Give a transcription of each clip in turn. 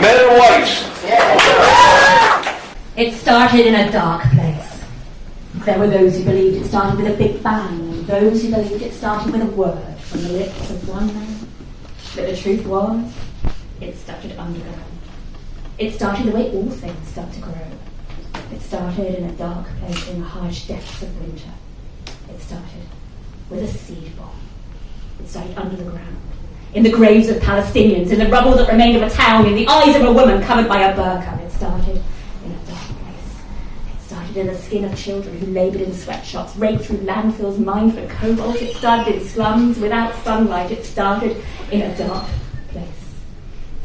Men in white. It started in a dark place. There were those who believed it started with a big bang, and those who believed it started with a word from the lips of one man. But the truth was, it started underground. It started the way all things start to grow. It started in a dark place in the harsh depths of winter. It started with a seed bomb. It started under the ground, in the graves of Palestinians, in the rubble that remained of a town, in the eyes of a woman covered by a burqa. It started in a dark place. It started in the skin of children who laboured in sweatshops, raked through landfills, mined for cobalt. It started in slums without sunlight. It started in a dark place.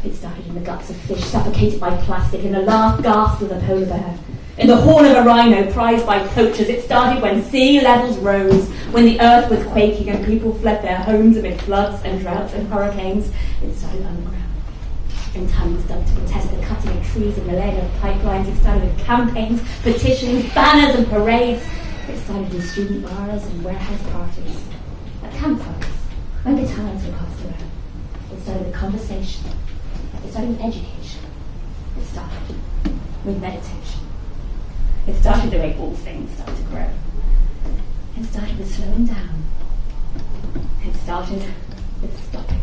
It started in the guts of fish suffocated by plastic, in the last gasp of a polar bear, in the horn of a rhino prized by poachers. It started when sea levels rose, when the earth was quaking and people fled their homes amid floods and droughts and hurricanes. It started underground, in tunnels dug to protest the cutting of trees and the laying of pipelines. It started with campaigns, petitions, banners and parades. It started in student bars and warehouse parties, at campfires, when battalions were passed around. It started with conversation. It started with education. It started with meditation. It started the way all things start to grow. It started with slowing down. It started with stopping.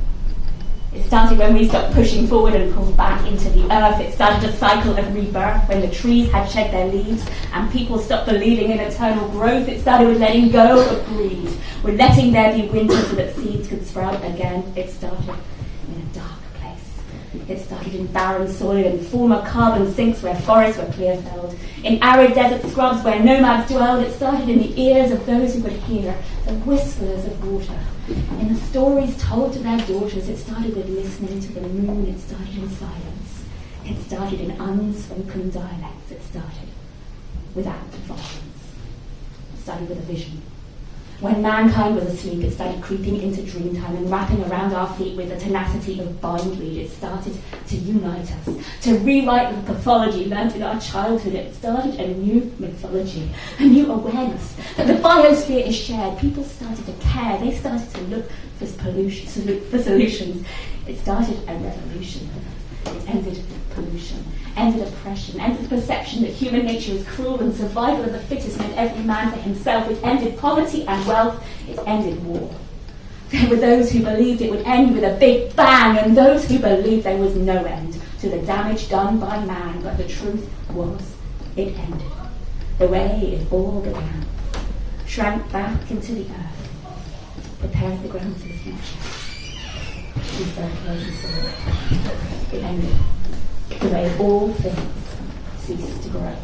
It started when we stopped pushing forward and pulled back into the earth. It started a cycle of rebirth when the trees had shed their leaves and people stopped believing in eternal growth. It started with letting go of greed, with letting there be winter so that seeds could sprout again. It started in a dark place. It started in barren soil, in former carbon sinks where forests were clear felled, in arid desert scrubs where nomads dwelled. It started in the ears of those who could hear the whispers of water, in the stories told to their daughters. It started with listening to the moon. It started in silence. It started in unspoken dialects. It started without violence. It started with a vision. When mankind was asleep, it started creeping into dreamtime and wrapping around our feet with the tenacity of bindweed. It started to unite us, to rewrite the pathology learnt in our childhood. It started a new mythology, a new awareness that the biosphere is shared. People started to care. They started to look for solutions. It started a revolution. It ended pollution, ended oppression, ended the perception that human nature is cruel and survival of the fittest meant every man for himself. It ended poverty and wealth. It ended war. There were those who believed it would end with a big bang and those who believed there was no end to the damage done by man. But the truth was, it ended the way it all began. Shrank back into the earth, prepared the ground for the future. It ended the way all things cease to grow.